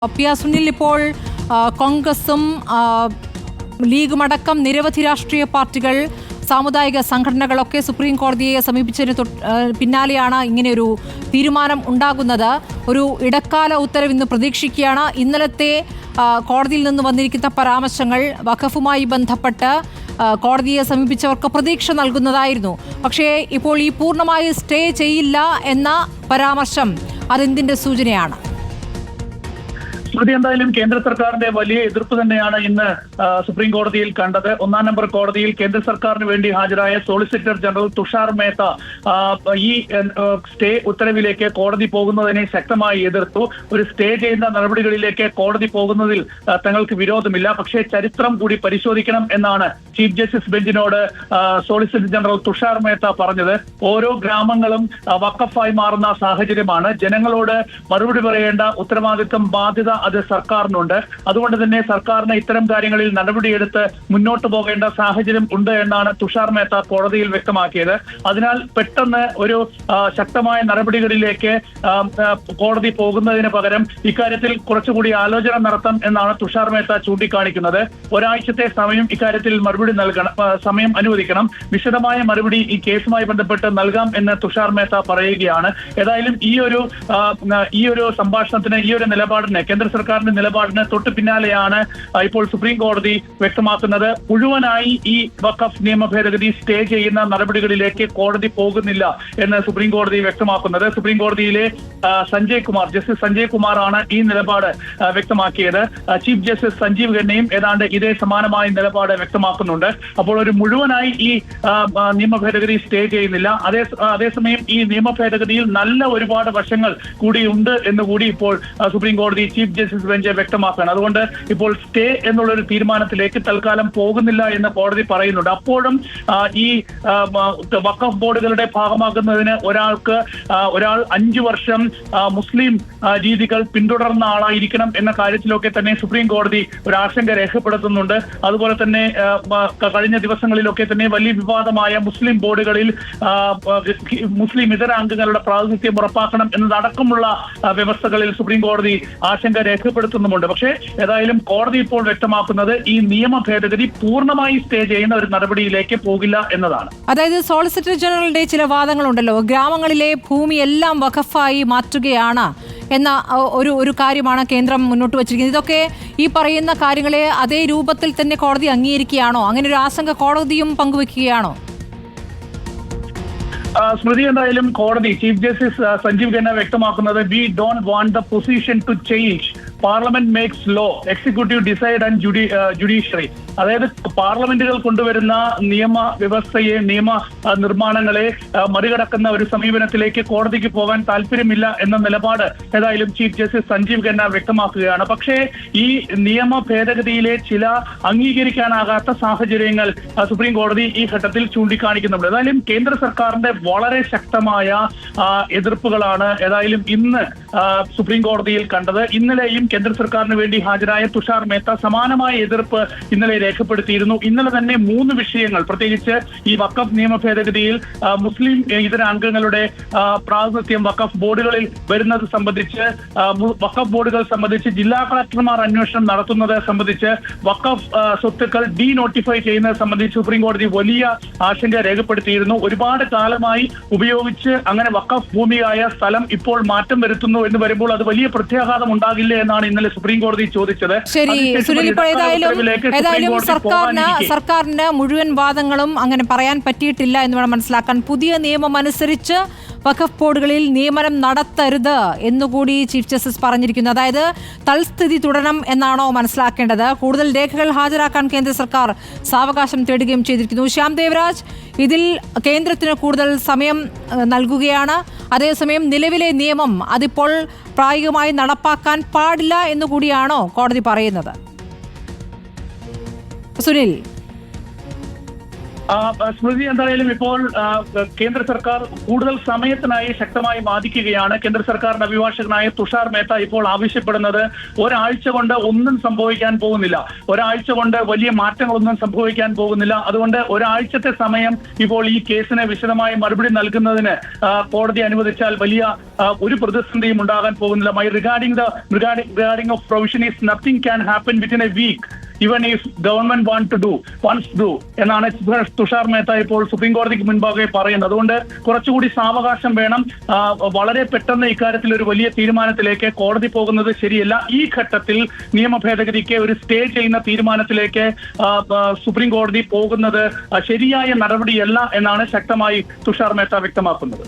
സുനിൽ, ഇപ്പോൾ കോൺഗ്രസും ലീഗുമടക്കം നിരവധി രാഷ്ട്രീയ പാർട്ടികൾ, സാമുദായിക സംഘടനകളൊക്കെ സുപ്രീം കോടതിയെ സമീപിച്ചതിന് പിന്നാലെയാണ് ഇങ്ങനെയൊരു തീരുമാനം ഉണ്ടാകുന്നത്. ഒരു ഇടക്കാല ഉത്തരവ് ഇന്ന് പ്രതീക്ഷിക്കുകയാണ്. ഇന്നലത്തെ കോടതിയിൽ നിന്ന് വന്നിരിക്കുന്ന പരാമർശങ്ങൾ വഖഫുമായി ബന്ധപ്പെട്ട് കോടതിയെ സമീപിച്ചവർക്ക് പ്രതീക്ഷ നൽകുന്നതായിരുന്നു. പക്ഷേ ഇപ്പോൾ ഈ പൂർണ്ണമായി സ്റ്റേ ചെയ്യില്ല എന്ന പരാമർശം അതെന്തിന്റെ സൂചനയാണ്? സ്മൃതി, എന്തായാലും കേന്ദ്ര സർക്കാരിന്റെ വലിയ എതിർപ്പ് തന്നെയാണ് ഇന്ന് സുപ്രീം കോടതിയിൽ കണ്ടത്. ഒന്നാം നമ്പർ കോടതിയിൽ കേന്ദ്ര സർക്കാരിന് വേണ്ടി ഹാജരായ സോളിസിറ്റർ ജനറൽ തുഷാർ മേത്ത ഈ സ്റ്റേ ഉത്തരവിലേക്ക് കോടതി പോകുന്നതിനെ ശക്തമായി എതിർത്തു. ഒരു സ്റ്റേ ചെയ്യുന്ന നടപടികളിലേക്ക് കോടതി പോകുന്നതിൽ തങ്ങൾക്ക് വിരോധമില്ല, പക്ഷേ ചരിത്രം കൂടി പരിശോധിക്കണം എന്നാണ് ചീഫ് ജസ്റ്റിസ് ബെഞ്ചിനോട് സോളിസിറ്റർ ജനറൽ തുഷാർ മേത്ത പറഞ്ഞത്. ഓരോ ഗ്രാമങ്ങളും വഖഫായി മാറുന്ന സാഹചര്യമാണ്. ജനങ്ങളോട് മറുപടി പറയേണ്ട ഉത്തരവാദിത്വം, ബാധ്യത അത് സർക്കാരിനുണ്ട്. അതുകൊണ്ട് തന്നെ സർക്കാരിന് ഇത്തരം കാര്യങ്ങളിൽ നടപടിയെടുത്ത് മുന്നോട്ട് പോകേണ്ട സാഹചര്യം ഉണ്ട് എന്നാണ് തുഷാർ മേത്ത കോടതിയിൽ വ്യക്തമാക്കിയത്. അതിനാൽ പെട്ടെന്ന് ഒരു ശക്തമായ നടപടികളിലേക്ക് കോടതി പോകുന്നതിന് പകരം ഇക്കാര്യത്തിൽ കുറച്ചുകൂടി ആലോചന നടത്താം എന്നാണ് തുഷാർ മേത്ത ചൂണ്ടിക്കാണിക്കുന്നത്. ഒരാഴ്ചത്തെ സമയം ഇക്കാര്യത്തിൽ മറുപടി നൽകണം, സമയം അനുവദിക്കണം. വിശദമായ മറുപടി ഈ കേസുമായി ബന്ധപ്പെട്ട് നൽകാം എന്ന് തുഷാർ മേത്ത പറയുകയാണ്. ഏതായാലും ഈ ഒരു സംഭാഷണത്തിന്, ഈ ഒരു നിലപാടിന്, കേന്ദ്ര സർക്കാരിന്റെ നിലപാടിന് തൊട്ട് പിന്നാലെയാണ് ഇപ്പോൾ സുപ്രീം കോടതി വ്യക്തമാക്കുന്നത് മുഴുവനായി ഈ വഖഫ് നിയമ ഭേദഗതി സ്റ്റേ ചെയ്യുന്ന നടപടികളിലേക്ക് കോടതി പോകുന്നില്ല എന്ന് സുപ്രീം കോടതി വ്യക്തമാക്കുന്നത്. സുപ്രീം കോടതിയിലെ ജസ്റ്റിസ് സഞ്ജയ് കുമാറാണ് ഈ നിലപാട് വ്യക്തമാക്കിയത്. ചീഫ് ജസ്റ്റിസ് സഞ്ജീവ് ഖന്നയും ഏതാണ്ട് ഇതേ സമാനമായ നിലപാട് വ്യക്തമാക്കുന്നുണ്ട്. അപ്പോൾ ഒരു മുഴുവനായി ഈ നിയമ ഭേദഗതി സ്റ്റേ ചെയ്യുന്നില്ല. അതേസമയം ഈ നിയമ ഭേദഗതിയിൽ നല്ല ഒരുപാട് വശങ്ങൾ കൂടിയുണ്ട് എന്നുകൂടി ഇപ്പോൾ സുപ്രീം കോടതി ചീഫ് ജസ്റ്റിസ് ബെഞ്ച് വ്യക്തമാക്കുകയാണ്. അതുകൊണ്ട് ഇപ്പോൾ സ്റ്റേ എന്നുള്ളൊരു തീരുമാനത്തിലേക്ക് തൽക്കാലം പോകുന്നില്ല എന്ന് കോടതി പറയുന്നുണ്ട്. അപ്പോഴും ഈ വഖഫ് ബോർഡുകളുടെ ഭാഗമാകുന്നതിന് ഒരാൾ 5 വർഷം മുസ്ലിം രീതികൾ പിന്തുടർന്ന ആളായിരിക്കണം എന്ന കാര്യത്തിലൊക്കെ തന്നെ സുപ്രീം കോടതി ഒരു ആശങ്ക രേഖപ്പെടുത്തുന്നുണ്ട്. അതുപോലെ തന്നെ കഴിഞ്ഞ ദിവസങ്ങളിലൊക്കെ തന്നെ വലിയ വിവാദമായ മുസ്ലിം ബോർഡുകളിൽ മുസ്ലിം ഇതര അംഗങ്ങളുടെ പ്രാതിനിധ്യം ഉറപ്പാക്കണം എന്നതടക്കമുള്ള വ്യവസ്ഥകളിൽ സുപ്രീം കോടതി ആശങ്ക രേഖപ്പെടുത്തുന്നുമുണ്ട്. പക്ഷേ ഏതായാലും കോടതി ഇപ്പോൾ വ്യക്തമാക്കുന്നത് ഈ നിയമ ഭേദഗതി പൂർണ്ണമായി സ്റ്റേ ചെയ്യുന്ന ഒരു നടപടിയിലേക്ക് പോകില്ല എന്നതാണ്. അതായത് സോളിസിറ്റർ ജനറലിന്റെ ചില വാദങ്ങളുണ്ടല്ലോ, ഗ്രാമങ്ങളിലെ ഭൂമി എല്ലാം വഖഫായി മാറ്റുകയാണ് എന്ന ഒരു കാര്യമാണ് കേന്ദ്രം മുന്നോട്ട് വച്ചിരിക്കുന്നത്. ഇതൊക്കെ ഈ പറയുന്ന കാര്യങ്ങളെ അതേ രൂപത്തിൽ തന്നെ കോടതി അംഗീകരിക്കുകയാണോ? അങ്ങനെ ഒരു ആശങ്ക കോടതിയും പങ്കുവെക്കുകയാണോ? സ്മൃതി, എന്തായാലും കോടതി ചീഫ് ജസ്റ്റിസ് സഞ്ജീവ് ഖന്ന വ്യക്തമാക്കുന്നത് we don't want the position to change, parliament makes law, executive decide and judiciary. അതായത് പാർലമെന്റുകൾ കൊണ്ടുവരുന്ന നിയമ വ്യവസ്ഥയെ, നിയമ നിർമ്മാണങ്ങളെ മറികടക്കുന്ന ഒരു സമീപനത്തിലേക്ക് കോടതിക്ക് പോകാൻ താല്പര്യമില്ല എന്ന നിലപാട് ഏതായാലും ചീഫ് ജസ്റ്റിസ് സഞ്ജീവ് ഖന്ന വ്യക്തമാക്കുകയാണ്. പക്ഷേ ഈ നിയമ ഭേദഗതിയിലെ ചില അംഗീകരിക്കാനാകാത്ത സാഹചര്യങ്ങൾ സുപ്രീം കോടതി ഈ ഘട്ടത്തിൽ ചൂണ്ടിക്കാണിക്കുന്നുണ്ട്. ഏതായാലും കേന്ദ്ര സർക്കാരിന്റെ വളരെ ശക്തമായ എതിർപ്പുകളാണ് ഏതായാലും ഇന്ന് സുപ്രീം കോടതിയിൽ കണ്ടത്. ഇന്നലെയും കേന്ദ്ര സർക്കാരിന് വേണ്ടി ഹാജരായ തുഷാർ മേത്ത സമാനമായ എതിർപ്പ് ഇന്നലെ രേഖപ്പെടുത്തിയിരുന്നു. ഇന്നലെ തന്നെ 3 വിഷയങ്ങൾ, പ്രത്യേകിച്ച് ഈ വഖഫ് നിയമ ഭേദഗതിയിൽ മുസ്ലിം ഇതര അംഗങ്ങളുടെ പ്രാതിനിധ്യം വഖഫ് ബോർഡുകളിൽ വരുന്നത് സംബന്ധിച്ച്, വഖഫ് ബോർഡുകൾ സംബന്ധിച്ച് ജില്ലാ കളക്ടർമാർ അന്വേഷണം നടത്തുന്നത് സംബന്ധിച്ച്, വഖഫ് സ്വത്തുക്കൾ ഡീനോട്ടിഫൈ ചെയ്യുന്നത് സംബന്ധിച്ച് സുപ്രീം കോടതി വലിയ ആശങ്ക രേഖപ്പെടുത്തിയിരുന്നു. ഒരുപാട് കാലമായി ഉപയോഗിച്ച് അങ്ങനെ വഖഫ് ഭൂമിയായ സ്ഥലം ഇപ്പോൾ മാറ്റം വരുത്തുന്നു എന്ന് വരുമ്പോൾ അത് വലിയ പ്രത്യാഘാതം ഉണ്ടാകില്ലേ എന്നാണ് ഇന്നലെ സുപ്രീം കോടതി ചോദിച്ചത്. ശരി സുനിൽ, ഇപ്പോൾ ഏതായാലും സർക്കാരിന് മുഴുവൻ വാദങ്ങളും അങ്ങനെ പറയാൻ പറ്റിയിട്ടില്ല എന്ന് വേണം മനസ്സിലാക്കാൻ. പുതിയ നിയമം അനുസരിച്ച് വഖഫ് ബോർഡുകളിൽ നിയമനം നടത്തരുത് എന്നുകൂടി ചീഫ് ജസ്റ്റിസ് പറഞ്ഞിരിക്കുന്നു. അതായത് തൽസ്ഥിതി തുടരണം എന്നാണോ മനസ്സിലാക്കേണ്ടത്? കൂടുതൽ രേഖകൾ ഹാജരാക്കാൻ കേന്ദ്ര സർക്കാർ സാവകാശം തേടുകയും ചെയ്തിരിക്കുന്നു. ശ്യാം ദേവരാജ്, ഇതിൽ കേന്ദ്രത്തിന് കൂടുതൽ സമയം നൽകുകയാണ്. അതേസമയം നിലവിലെ നിയമം അതിപ്പോൾ പ്രായോഗികമായി നടപ്പാക്കാൻ പാടില്ല എന്നുകൂടിയാണോ കോടതി പറയുന്നത്? സുനിൽ, സ്മൃതി, എന്തായാലും ഇപ്പോൾ കേന്ദ്ര സർക്കാർ കൂടുതൽ സമയത്തിനായി ശക്തമായി വാദിക്കുകയാണ്. കേന്ദ്ര സർക്കാരിന്റെ അഭിഭാഷകനായ തുഷാർ മേത്ത ഇപ്പോൾ ആവശ്യപ്പെടുന്നത് ഒരാഴ്ച കൊണ്ട് ഒന്നും സംഭവിക്കാൻ പോകുന്നില്ല, ഒരാഴ്ച കൊണ്ട് വലിയ മാറ്റങ്ങളൊന്നും സംഭവിക്കാൻ പോകുന്നില്ല. അതുകൊണ്ട് ഒരാഴ്ചത്തെ സമയം ഇപ്പോൾ ഈ കേസിന് വിശദമായ മറുപടി നൽകുന്നതിന് കോടതി അനുവദിച്ചാൽ വലിയ ഒരു പ്രതിസന്ധിയും ഉണ്ടാകാൻ പോകുന്നില്ല. Regarding of provision is nothing can happen within a week even if government wants to എന്നാണ് തുഷാർ മേത്ത ഇപ്പോൾ സുപ്രീം കോടതിക്ക് മുൻപാകെ പറയുന്നത്. അതുകൊണ്ട് കുറച്ചുകൂടി സാവകാശം വേണം. വളരെ പെട്ടെന്ന് ഇക്കാര്യത്തിൽ ഒരു വലിയ തീരുമാനത്തിലേക്ക് കോടതി പോകുന്നത് ശരിയല്ല. ഈ ഘട്ടത്തിൽ നിയമ ഭേദഗതിക്ക് ഒരു സ്റ്റേ ചെയ്യുന്ന തീരുമാനത്തിലേക്ക് സുപ്രീം കോടതി പോകുന്നത് ശരിയായ നടപടിയല്ല എന്നാണ് ശക്തമായി തുഷാർ മേത്ത വ്യക്തമാക്കുന്നത്.